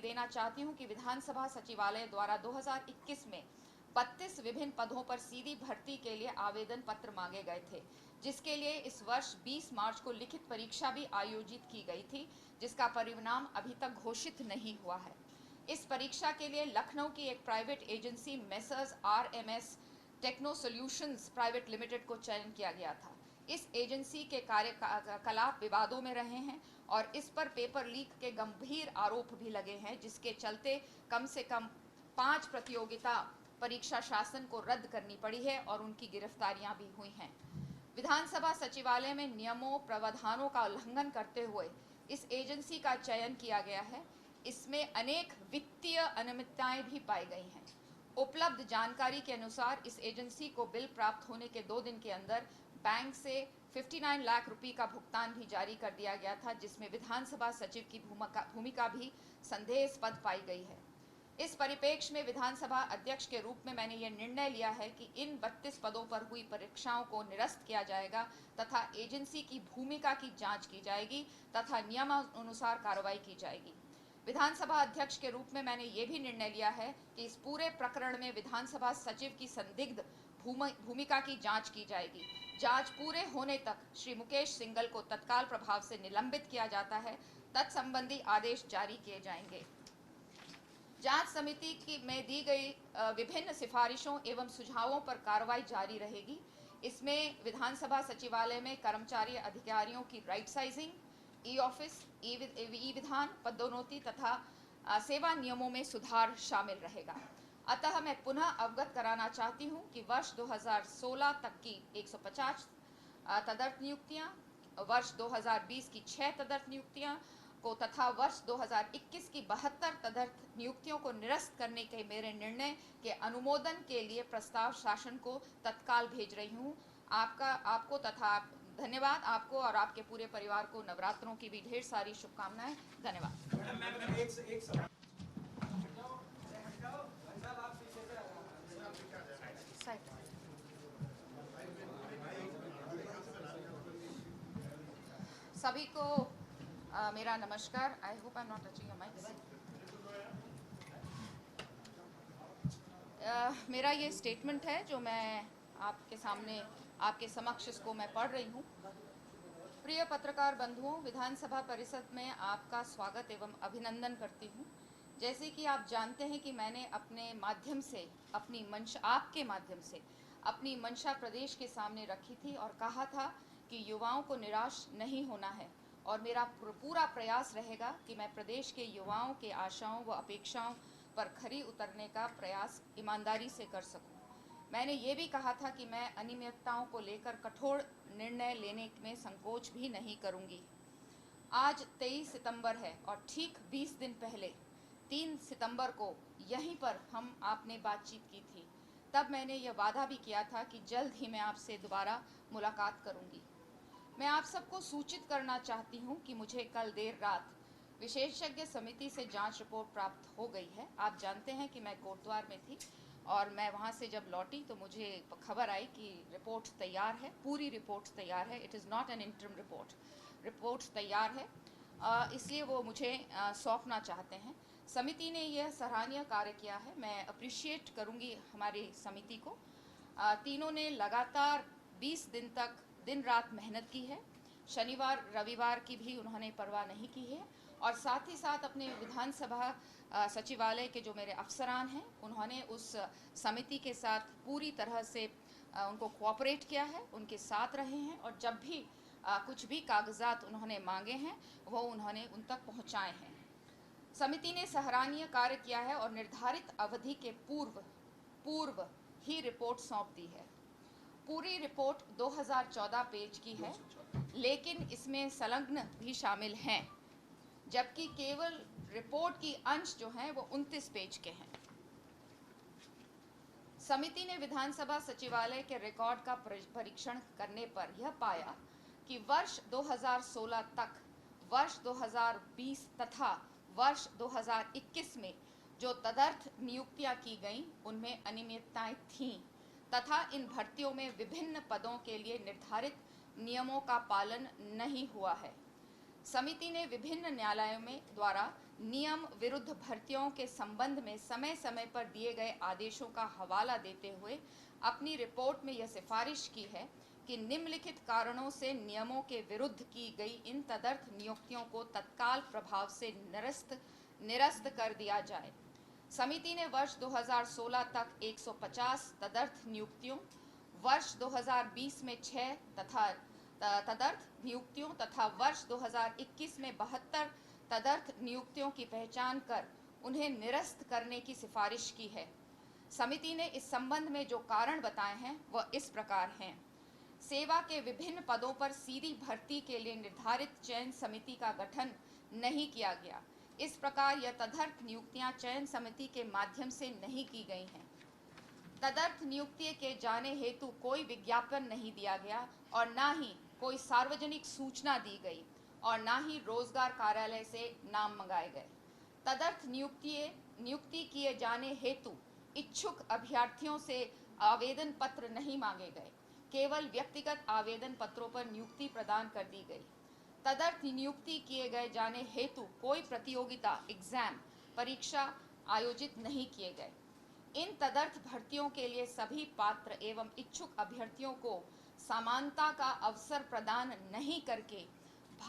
देना चाहती हूं कि विधानसभा सचिवालय द्वारा 2021 में 32 विभिन्न पदों पर सीधी भर्ती के लिए आवेदन पत्र मांगे गए थे, जिसके लिए इस वर्ष 20 मार्च को लिखित परीक्षा भी आयोजित की गई थी, जिसका परिणाम अभी तक घोषित नहीं हुआ है। इस परीक्षा के लिए लखनऊ की एक private agency messrs RMS Techno Solutions Private Limited को चयन किया गया था। इस एजेंसी के कार्यकलाप विवादों में रहे हैं और इस पर पेपर लीक के गंभीर आरोप भी लगे हैं, जिसके चलते कम से कम 5 प्रतियोगिता परीक्षा शासन को रद्द करनी पड़ी है और उनकी गिरफ्तारियां भी हुई हैं। विधानसभा सचिवालय में नियमों प्रावधानों का उल्लंघन करते हुए इस एजेंसी का चयन किया गया है। इसमें अनेक वित्तीय अनियमितताएं भी पाई गई हैं। उपलब्ध जानकारी के अनुसार इस एजेंसी को बिल प्राप्त होने के 2 दिन के अंदर बैंक से 59 लाख रुपए का भुगतान भी जारी कर दिया गया था, जिसमें विधानसभा सचिव की भूमिका भी संदेहास्पद पाई गई है। इस परिप्रेक्ष्य में विधानसभा अध्यक्ष के रूप में मैंने यह निर्णय लिया है कि इन 32 पदों पर हुई परीक्षाओं को निरस्त किया जाएगा तथा एजेंसी की भूमिका की जांच की जाएगी तथा नियमानुसार कार्रवाई की जाएगी। विधानसभा अध्यक्ष के रूप में मैंने ये भी निर्णय लिया है कि इस पूरे प्रकरण में विधानसभा सचिव की संदिग्ध भूमिका की जांच की जाएगी। जांच पूरे होने तक श्री मुकेश सिंघल को तत्काल प्रभाव से निलंबित किया जाता है। तत्संबंधी आदेश जारी किए जाएंगे। जांच समिति में दी गई विभिन्न सिफारिशों एवं सुझावों पर कार्रवाई जारी रहेगी। इसमें विधानसभा सचिवालय में कर्मचारी अधिकारियों की राइट साइजिंग, ई-ऑफिस, ई-विधान, पदोन्नति तथा सेवा नियमों में सुधार शामिल रहेगा। अतः मैं पुनः अवगत कराना चाहती हूं कि वर्ष 2016 तक की 150 तदर्थ नियुक्तियां, वर्ष 2020 की 6 तदर्थ नियुक्तियां को तथा वर्ष 2021 की 72 तदर्थ नियुक्तियों को निरस्त करने के मेरे निर्णय के अनुमोदन के लिए प्रस्ताव शासन को तत्काल भेज रही हूं। आपको तथा धन्यवाद। आपको और आपके पूरे परिवार को नवरात्रों की भी ढेर सारी शुभकामनाएं। धन्यवाद। सभी को मेरा नमस्कार। I hope I am not touching your mic. मेरा ये स्टेटमेंट है जो मैं आपके सामने आपके समक्ष इसको मैं पढ़ रही हूँ। प्रिय पत्रकार बंधुओं, विधानसभा परिषद में आपका स्वागत एवं अभिनंदन करती हूँ। जैसे कि आप जानते हैं कि मैंने अपने माध्यम से आपके माध्यम से अपनी मंशा प्रदेश के सामने रखी थी और कहा था कि युवाओं को निराश नहीं होना है और मेरा पूरा प्रयास रहेगा कि मैं प्रदेश के युवाओं के आशाओं व अपेक्षाओं पर खरी उतरने का प्रयास ईमानदारी से कर सकूं। मैंने ये भी कहा था कि मैं अनियमितताओं को लेकर कठोर निर्णय लेने में संकोच भी नहीं करूंगी। आज 23 सितंबर है और ठीक 20 दिन पहले 3 सितंबर को यहीं पर आपने बातचीत की थी। तब मैंने यह वादा भी किया था कि जल्द ही मैं आपसे दोबारा मुलाकात करूंगी। मैं आप सबको सूचित करना चाहती हूं कि मुझे कल देर रात विशेषज्ञ समिति से जांच रिपोर्ट प्राप्त हो गई है। आप जानते हैं कि मैं कोटद्वार में थी और मैं वहां से जब लौटी तो मुझे खबर आई कि रिपोर्ट तैयार है, पूरी रिपोर्ट तैयार है। It is not an interim report, report तैयार है, इसलिए वो मुझे सौंपना चाहते हैं। समिति ने यह सराहनीय कार्य किया है, मैं अप्रिशिएट करूंगी हमारी समिति को। तीनों ने लगातार 20 दिन तक दिन रात मेहनत की है। शनिवार रविवार की भी उन्होंने परवाह नहीं की है और साथ ही साथ अपने विधानसभा सचिवालय के जो मेरे अफसरान हैं उन्होंने उस समिति के साथ पूरी तरह से उनको कोऑपरेट किया है, उनके साथ रहे हैं और जब भी कुछ भी कागजात उन्होंने मांगे हैं वो उन्होंने उन तक पहुंचाए हैं। समिति ने सराहनीय कार्य किया है और निर्धारित अवधि के पूर्व ही रिपोर्ट सौंप दी है। पूरी रिपोर्ट 2014 पेज की है, लेकिन इसमें संलग्न भी शामिल हैं, जबकि केवल रिपोर्ट की अंश जो हैं वो 29 पेज के हैं। समिति ने विधानसभा सचिवालय के रिकॉर्ड का परीक्षण करने पर यह पाया कि वर्ष 2016 तक, वर्ष 2020 तथा वर्ष 2021 में जो तदर्थ नियुक्तियां की गईं उनमें अनियमितताएं थीं तथा इन भर्तियों में विभिन्न पदों के लिए निर्धारित नियमों का पालन नहीं हुआ है। समिति ने विभिन्न न्यायालयों में द्वारा नियम विरुद्ध भर्तियों के संबंध में समय समय पर दिए गए आदेशों का हवाला देते हुए अपनी रिपोर्ट में यह सिफारिश की है कि निम्नलिखित कारणों से नियमों के विरुद्ध की गई इन तदर्थ नियुक्तियों को तत्काल प्रभाव से निरस्त कर दिया जाए। समिति ने वर्ष 2016 तक 150 तदर्थ नियुक्तियों, वर्ष 2020 में 6 तदर्थ नियुक्तियों तथा वर्ष 2021 में 72 तदर्थ नियुक्तियों की पहचान कर उन्हें निरस्त करने की सिफारिश की है। समिति ने इस संबंध में जो कारण बताए हैं वह इस प्रकार हैं। सेवा के विभिन्न पदों पर सीधी भर्ती के लिए निर्धारित चयन समिति का गठन नहीं किया गया। इस प्रकार यह तदर्थ नियुक्तियां चयन समिति के माध्यम से नहीं की गई हैं। तदर्थ नियुक्ति के जाने हेतु कोई विज्ञापन नहीं दिया गया और न ही कोई सार्वजनिक सूचना दी गई और न ही रोजगार कार्यालय से नाम मंगाए गए। तदर्थ नियुक्ति किए जाने हेतु इच्छुक अभ्यर्थियों से आवेदन पत्र नहीं मांगे गए, केवल व्यक्तिगत आवेदन पत्रों पर नियुक्ति प्रदान कर दी गई। तदर्थ नियुक्ति किए गए जाने हेतु कोई प्रतियोगिता एग्जाम परीक्षा आयोजित नहीं किए गए। इन तदर्थ भर्तियों के लिए सभी पात्र एवं इच्छुक अभ्यर्थियों को समानता का अवसर प्रदान नहीं करके